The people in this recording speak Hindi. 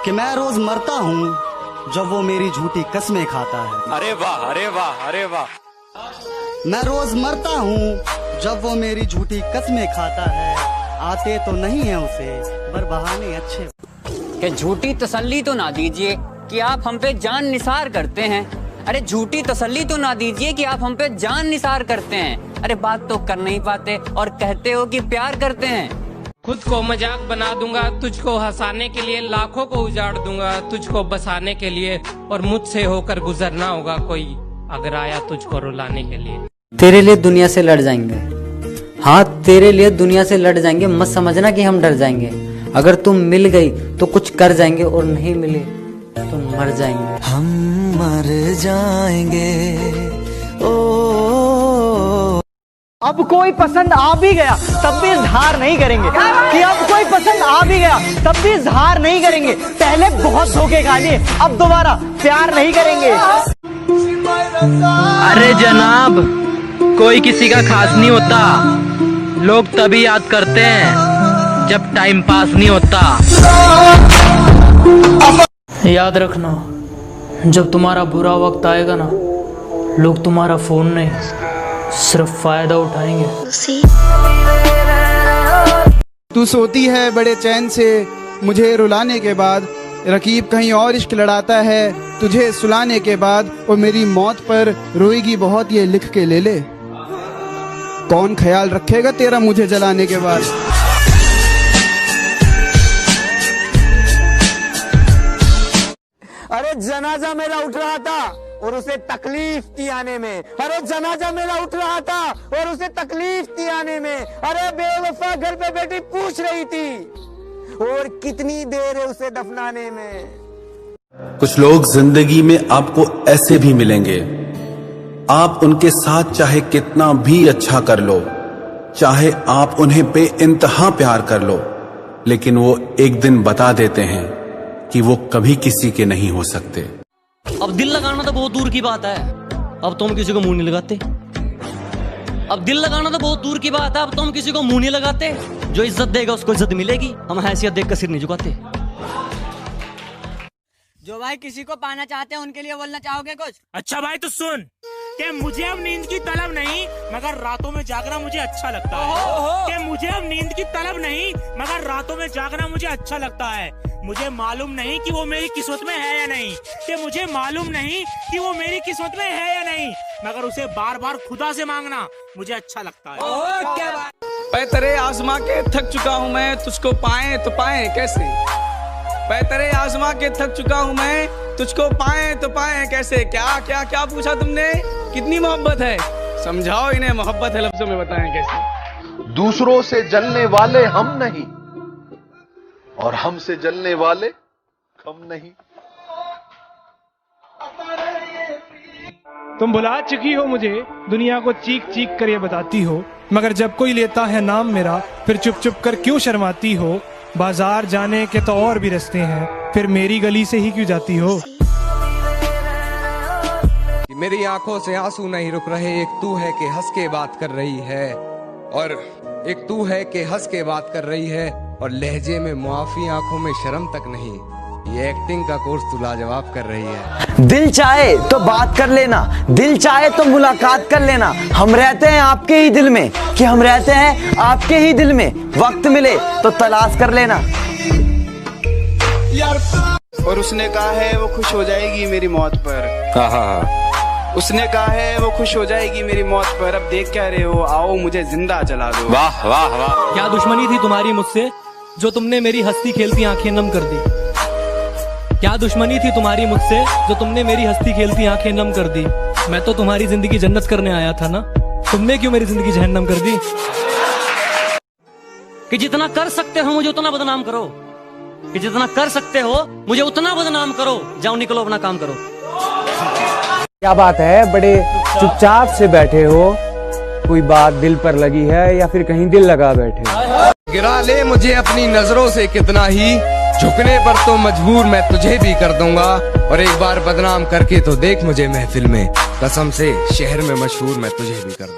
कि मैं रोज मरता हूँ जब वो मेरी झूठी कस्में खाता है। अरे वाह अरे वाह अरे वाह। मैं रोज मरता हूँ जब वो मेरी झूठी कस्में खाता है। आते तो नहीं है उसे पर बहाने अच्छे। कि झूठी तसल्ली तो ना दीजिए कि आप हम पे जान निसार करते हैं। अरे झूठी तसल्ली तो ना दीजिए कि आप हम पे जान निसार करते हैं। अरे बात तो कर नहीं पाते और कहते हो कि प्यार करते हैं। खुद को मजाक बना दूंगा, तुझको हंसाने के लिए लाखों को उजाड़ दूंगा, तुझको बसाने के लिए, और मुझसे होकर गुजरना होगा कोई अगर आया तुझको रुलाने के लिए। तेरे लिए दुनिया से लड़ जाएंगे, हाँ तेरे लिए दुनिया से लड़ जाएंगे। मत समझना कि हम डर जाएंगे। अगर तुम मिल गई तो कुछ कर जाएंगे और नहीं मिले तो मर जाएंगे। हम मर जाएंगे। ओ अब कोई पसंद आ भी गया तब भी इजहार नहीं करेंगे कि अब कोई पसंद आ भी गया तब भी इजहार नहीं करेंगे। पहले बहुत धोखे खा लिए, अब दोबारा प्यार नहीं करेंगे। अरे जनाब, कोई किसी का खास नहीं होता, लोग तभी याद करते हैं जब टाइम पास नहीं होता। याद रखना, जब तुम्हारा बुरा वक्त आएगा ना, लोग तुम्हारा फोन नहीं सिर्फ फायदा उठाएंगे। तू सोती है बड़े चैन से मुझे रुलाने के बाद, रकीब कहीं और इश्क लड़ाता है तुझे सुलाने के बाद। और मेरी मौत पर रोएगी बहुत ये लिख के ले ले, कौन ख्याल रखेगा तेरा मुझे जलाने के बाद। अरे जनाजा मेरा उठ रहा था और उसे तकलीफ थी आने में। अरे जनाजा मेरा उठ रहा था और उसे तकलीफ थी आने में। अरे बेवफा घर पे बैठी पूछ रही थी और कितनी देर है उसे दफनाने में। कुछ लोग जिंदगी में आपको ऐसे भी मिलेंगे, आप उनके साथ चाहे कितना भी अच्छा कर लो, चाहे आप उन्हें बेइंतहा प्यार कर लो, लेकिन वो एक दिन बता देते हैं कि वो कभी किसी के नहीं हो सकते। अब दिल लगाना तो बहुत दूर की बात है, अब तो हम किसी को मुंह नहीं लगाते। अब दिल लगाना तो बहुत दूर की बात है, अब तो हम किसी को मुंह नहीं लगाते। जो इज्जत देगा उसको इज्जत मिलेगी, हम हैसियत देख कर सिर नहीं झुकाते। जो भाई किसी को पाना चाहते हैं उनके लिए बोलना चाहोगे कुछ? अच्छा भाई तो सुन कि मुझे अब नींद की तलब नहीं मगर रातों में जागना मुझे अच्छा लगता है। कि मुझे अब नींद की तलब नहीं मगर रातों में जागना मुझे अच्छा लगता है। मुझे मालूम नहीं कि वो मेरी किस्मत में है या नहीं, कि मुझे मालूम नहीं कि वो मेरी किस्मत में है या नहीं, मगर उसे बार बार खुदा से मांगना मुझे अच्छा लगता है। क्या बात। पैतरे आजमा के थक चुका हूँ मैं, तुझको पाए तो पाए कैसे। पैतरे आजमा के थक चुका हूँ मैं, तुझको पाए तो पाए कैसे। क्या क्या क्या पूछा तुमने, कितनी मोहब्बत है, समझाओ इन्हें मोहब्बत है लफ्जों में बताएं कैसे। दूसरों से जलने वाले हम नहीं और हमसे जलने वाले हम नहीं। तुम भुला चुकी हो मुझे, दुनिया को चीख चीख कर ये बताती हो, मगर जब कोई लेता है नाम मेरा फिर चुप चुप कर क्यों शर्माती हो। बाजार जाने के तो और भी रास्ते हैं, फिर मेरी गली से ही क्यों जाती हो। मेरी आंखों से आंसू नहीं रुक रहे, एक तू है कि हंस के बात कर रही है, और एक तू है कि हंस के बात कर रही है, और लहजे में मुआफी आंखों में शर्म तक नहीं। ये एक्टिंग का कोर्स तू लाजवाब कर रही है। दिल चाहे तो बात कर लेना, दिल चाहे तो मुलाकात कर लेना। हम रहते हैं आपके ही दिल में, कि हम रहते हैं आपके ही दिल में। वक्त मिले तो तलाश कर लेना। और उसने कहा है वो खुश हो जाएगी मेरी मौत पर। उसने कहा है वो खुश हो जाएगी मेरी मौत पर। अब देख क्या रहे हो, आओ मुझे जिंदा जला दो। वाह वाह वाह। क्या दुश्मनी थी तुम्हारी मुझसे जो तुमने मेरी हंसती खेलती आंखें नम कर दी। क्या दुश्मनी थी तुम्हारी मुझसे जो तुमने मेरी हंसती खेलती आंखें नम कर दी। मैं तो तुम्हारी जिंदगी जन्नत करने आया था ना, तुमने क्यों मेरी जिंदगी जहन्नम कर दी। कि जितना कर सकते हो मुझे उतना बदनाम करो, कि जितना कर सकते हो मुझे उतना बदनाम करो। जाओ निकलो अपना काम करो। क्या बात है, बड़े चुपचाप से बैठे हो, कोई बात दिल पर लगी है या फिर कहीं दिल लगा बैठे हो। गिरा ले मुझे अपनी नजरों से कितना ही, झुकने पर तो मजबूर मैं तुझे भी कर दूंगा, और एक बार बदनाम करके तो देख मुझे महफिल में, कसम से शहर में मशहूर मैं तुझे भी कर दूंगा।